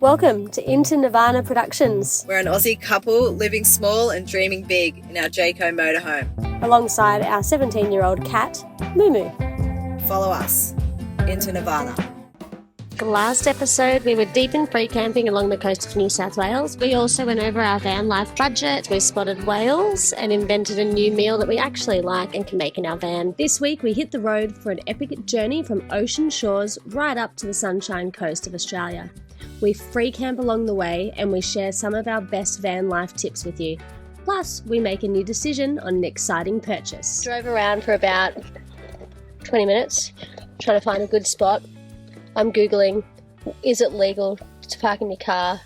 Welcome to Into Nirvana Productions. We're an Aussie couple living small and dreaming big in our Jayco motorhome. Alongside our 17-year-old cat, Moo. Follow us, Into Nirvana. The last episode, we were deep in free camping along the coast of New South Wales. We also went over our van life budget. We spotted whales and invented a new meal that we actually like and can make in our van. This week, we hit the road for an epic journey from ocean shores right up to the Sunshine Coast of Australia. We free camp along the way and we share some of our best van life tips with you. Plus, we make a new decision on an exciting purchase. Drove around for about 20 minutes trying to find a good spot. I'm Googling, is it legal to park in your car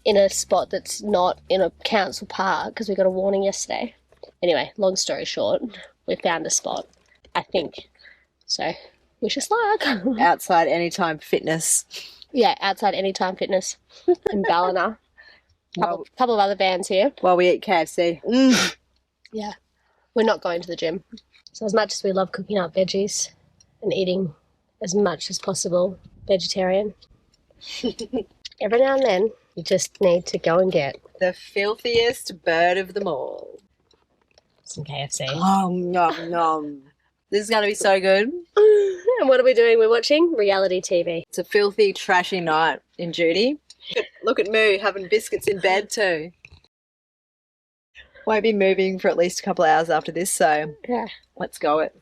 in a spot that's not in a council park, because we got a warning yesterday. Anyway, long story short, we found a spot, I think. So, wish us luck. Outside Anytime Fitness. Yeah, outside Anytime Fitness in Ballina. Couple of other vans here. While we eat KFC. Yeah, we're not going to the gym. So as much as we love cooking up veggies and eating as much as possible vegetarian, every now and then you just need to go and get The filthiest bird of them all. some KFC. Oh, nom nom. This is going to be so good. And what are we doing? We're watching reality TV. It's a filthy, trashy night in Judy. Look at Moo having biscuits in bed too. Won't be moving for at least a couple of hours after this, so Yeah. let's go it.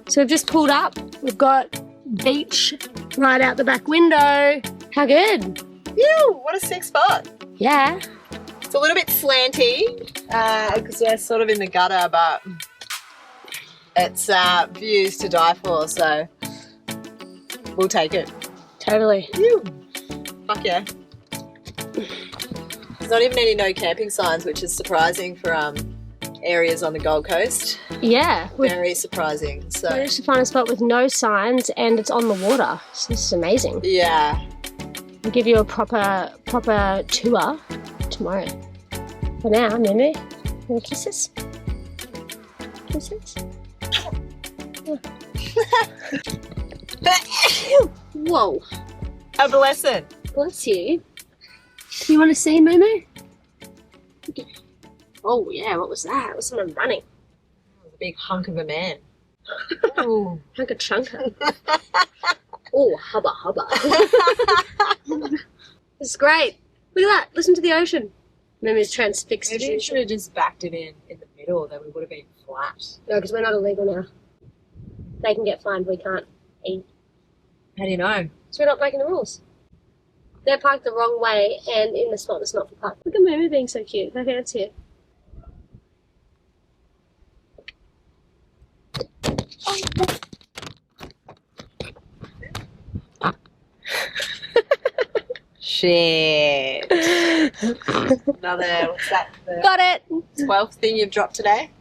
So we've just pulled up. We've got beach right out the back window. How good? Ew, what a sick spot. Yeah. It's a little bit slanty because we're sort of in the gutter, but it's views to die for, so we'll take it. Totally. Ew. Fuck yeah. There's not even any no camping signs, which is surprising for areas on the Gold Coast. Yeah. We Very surprising. So managed to find a spot with no signs and it's on the water. So this is amazing. yeah. We'll give you a proper tour tomorrow. For now, Mimi, any kisses? Kisses? Whoa. Adolescent. Bless you. Do you want to see Mumu? Oh yeah, what was that? It was someone running. A big hunk of a man. Oh, hunka chunka. Oh, hubba hubba. This is great. Look at that. Listen to the ocean. Mumu's transfixed. Maybe you should have just backed it in the middle, then we would have been flat. No, because we're not illegal now. They can get fined, we can't eat. How do you know? So we're not breaking the rules. They're parked the wrong way and in the spot that's not for park. Look at Mumu being so cute. Her hand's here. Shit. Another, what's that? The Got it! 12th thing you've dropped today?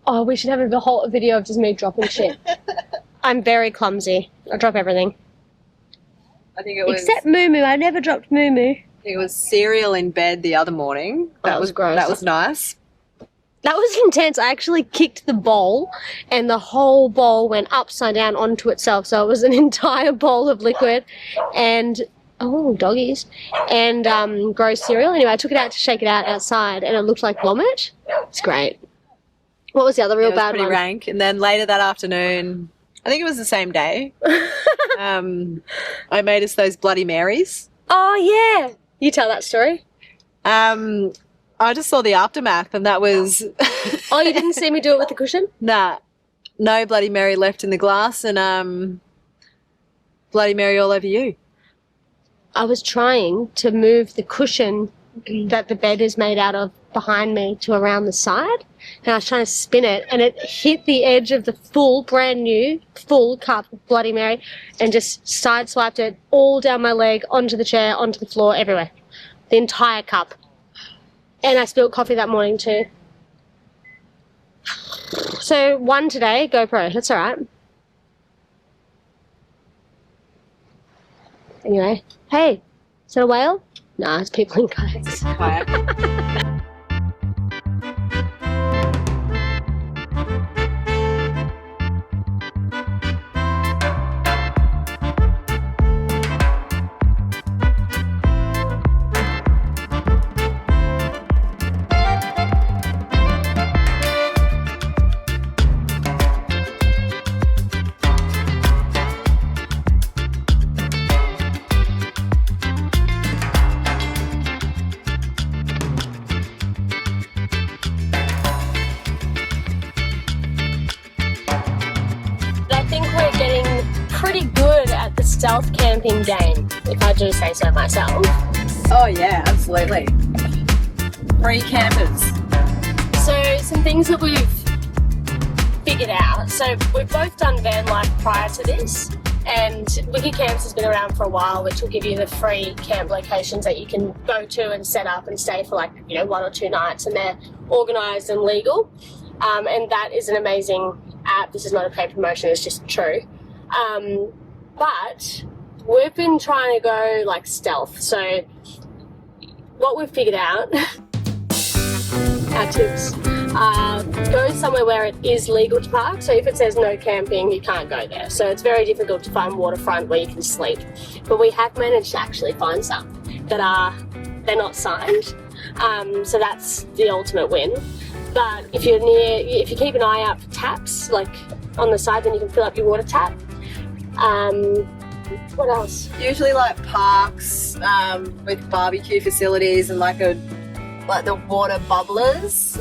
Oh, we should have a whole video of just me dropping shit. I'm very clumsy. I drop everything. I think it was. Except Mumu. I never dropped Mumu. It was cereal in bed the other morning. That was gross. That was nice. That was intense. I actually kicked the bowl and the whole bowl went upside down onto itself. So it was an entire bowl of liquid and, oh, doggies, and gross cereal. Anyway, I took it out to shake it out outside and it looked like vomit. It's great. What was the other real bad pretty one? rank. And then later that afternoon, I think it was the same day, I made us those Bloody Marys. Oh, yeah. You tell that story. I just saw the aftermath and that was... Oh, you didn't see me do it with the cushion? Nah. No Bloody Mary left in the glass and Bloody Mary all over you. I was trying to move the cushion that the bed is made out of behind me to around the side, and I was trying to spin it and it hit the edge of the brand new cup of Bloody Mary and just sideswiped it all down my leg, onto the chair, onto the floor, everywhere. The entire cup. And I spilled coffee that morning too. So one today, GoPro, that's alright. Anyway, hey, is that a whale? Nah, it's people in kayaks. pretty good at the stealth camping game, if I do say so myself. Oh yeah, absolutely. Free campers. So some things that we've figured out. So we've both done van life prior to this, and Wiki Camps has been around for a while, which will give you the free camp locations that you can go to and set up and stay for 1 or 2 nights, and they're organised and legal. And that is an amazing app. This is not a paid promotion, it's just true. But we've been trying to go stealth. So what we've figured out, our tips, go somewhere where it is legal to park. So if it says no camping, you can't go there. So it's very difficult to find waterfront where you can sleep. But we have managed to actually find some that they're not signed. So that's the ultimate win. But if you keep an eye out for taps, on the side, then you can fill up your water tap. What else? Usually parks with barbecue facilities and the water bubblers.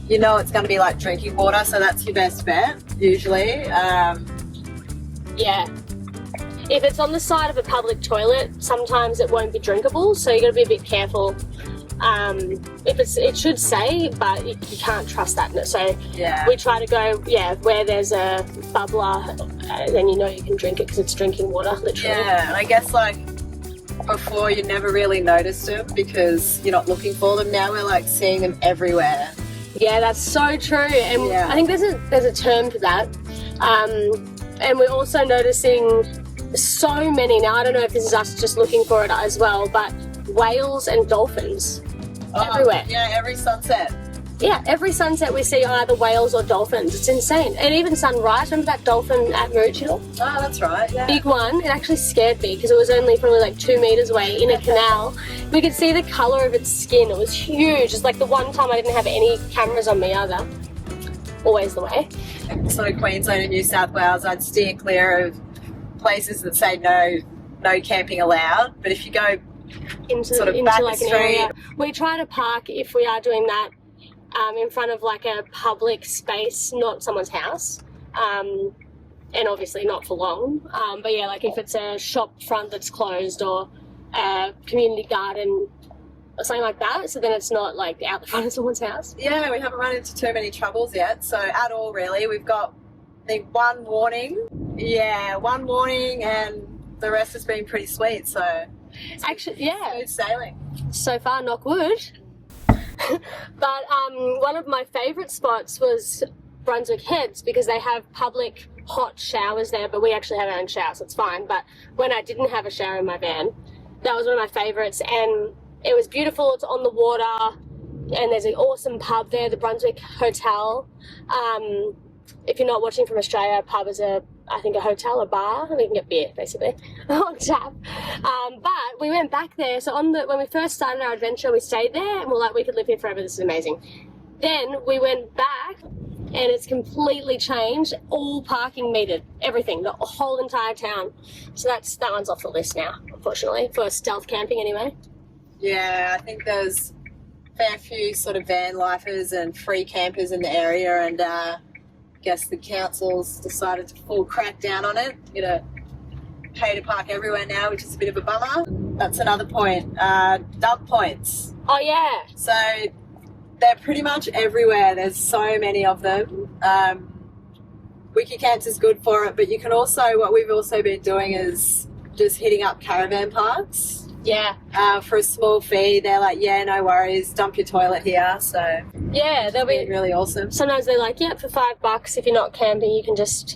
It's going to be drinking water, so that's your best bet usually. Yeah. If it's on the side of a public toilet, sometimes it won't be drinkable, so you got to be a bit careful. It should say, but you can't trust that. So we try to go, where there's a bubbler, then you can drink it because it's drinking water, literally. Yeah, and I guess before you never really noticed them because you're not looking for them. Now we're seeing them everywhere. Yeah, that's so true. And I think there's a term for that. And we're also noticing so many, now I don't know if this is us just looking for it as well, but whales and dolphins everywhere. Yeah, every sunset. Yeah, every sunset we see either whales or dolphins. It's insane. And even sunrise, remember that dolphin at Maroochydore? Oh, that's right, yeah. Big one. It actually scared me because it was only probably 2 meters away in a canal. We could see the colour of its skin. It was huge. It's the one time I didn't have any cameras on me either. Always the way. So Queensland and New South Wales, I'd steer clear of places that say no camping allowed. But if you go into back an area, we try to park, if we are doing that, in front of a public space, not someone's house, and obviously not for long. But yeah, if it's a shop front that's closed or a community garden or something like that, so then it's not out the front of someone's house. Yeah, we haven't run into too many troubles yet, so at all really. We've got one warning. Yeah, one warning, and the rest has been pretty sweet. So actually, yeah, smooth sailing so far, knock wood. But one of my favourite spots was Brunswick Heads because they have public hot showers there, but we actually have our own shower, so it's fine. But when I didn't have a shower in my van, that was one of my favourites, and it was beautiful. It's on the water, and there's an awesome pub there, the Brunswick Hotel. If you're not watching from Australia, a pub is a hotel, a bar. We can get beer, basically, on tap. But we went back there. So when we first started our adventure, we stayed there, and we're we could live here forever. This is amazing. Then we went back, and it's completely changed. All parking metered, everything, the whole entire town. So that one's off the list now, unfortunately, for stealth camping anyway. Yeah, I think there's a fair few van lifers and free campers in the area, and guess the council's decided to full crack down on it. Pay to park everywhere now, which is a bit of a bummer. That's another point. Dump points. Oh yeah. So they're pretty much everywhere. There's so many of them. WikiCamps is good for it, but you can also, what we've also been doing is just hitting up caravan parks. Yeah. For a small fee. They're yeah, no worries, dump your toilet here. So yeah, they'll be really awesome. Sometimes they're for $5 if you're not camping, you can just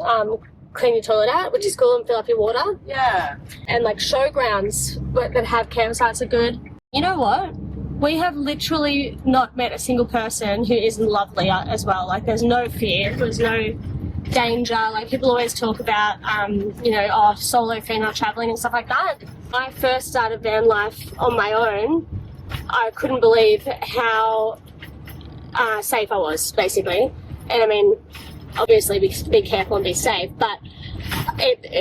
clean your toilet out, which is cool, and fill up your water. Yeah. And showgrounds that have campsites are good. You know what? We have literally not met a single person who isn't lovely as well. There's no fear, there's no danger. People always talk about, solo female traveling and stuff like that. When I first started van life on my own, I couldn't believe how safe I was, basically. And obviously be careful and be safe, but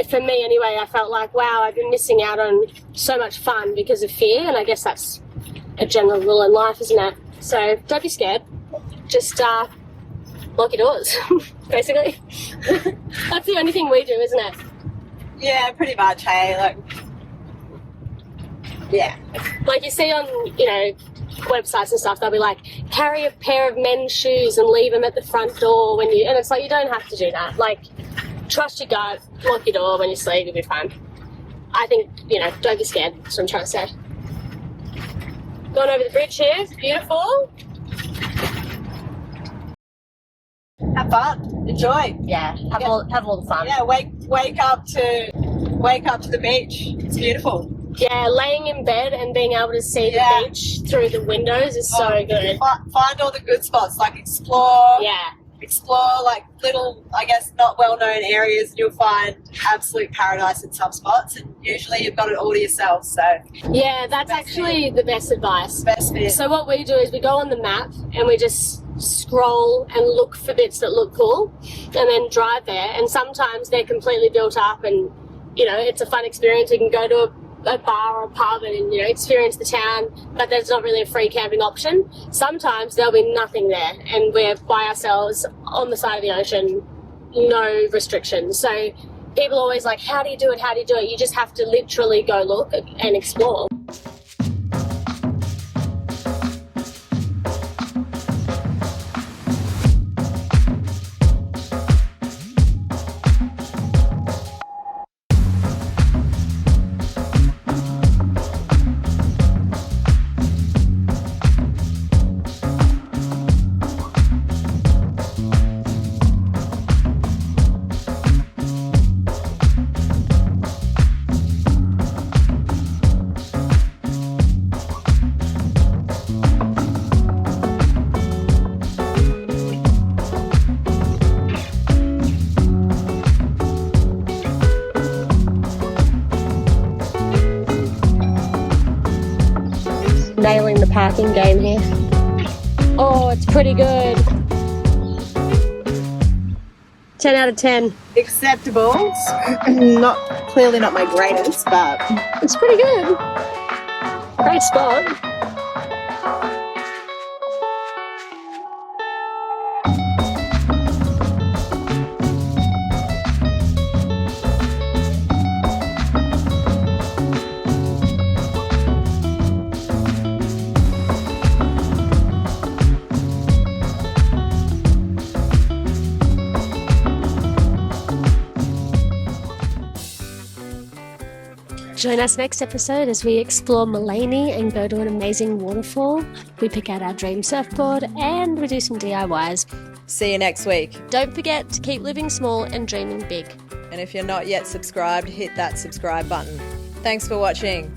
for me anyway, I felt wow, I've been missing out on so much fun because of fear, and I guess that's a general rule in life, isn't it? So don't be scared, just lock your doors, basically. That's the only thing we do, isn't it? Yeah, pretty much, hey, like, yeah. Like you see on, websites and stuff, they'll be like, carry a pair of men's shoes and leave them at the front door and it's like, you don't have to do that. Like, trust your gut, lock your door when you sleep, you'll be fine. I think, don't be scared, that's what I'm trying to say. Going over the bridge here, it's beautiful. Have fun, enjoy. Yeah, have all the fun. Yeah, wake up to the beach. It's beautiful. Yeah, laying in bed and being able to see the beach through the windows is so good. Find all the good spots, like explore like little, I guess, not well-known areas, and you'll find absolute paradise in some spots, and usually you've got it all to yourself, so. Yeah, that's actually the best advice. Best bit. So what we do is we go on the map and we just scroll and look for bits that look cool and then drive there, and sometimes they're completely built up and, it's a fun experience. We can go to a bar or a pub and experience the town, but there's not really a free camping option. Sometimes there'll be nothing there and we're by ourselves on the side of the ocean, no restrictions. So people are always like, how do you do it? You just have to literally go look and explore. Nailing the parking game here. Oh, it's pretty good. 10 out of 10. Acceptable. Clearly not my greatest, but It's pretty good. Great spot. Join us next episode as we explore Mullaney and go to an amazing waterfall. We pick out our dream surfboard and we do some DIYs. see you next week. Don't forget to keep living small and dreaming big. And if you're not yet subscribed, hit that subscribe button. Thanks for watching.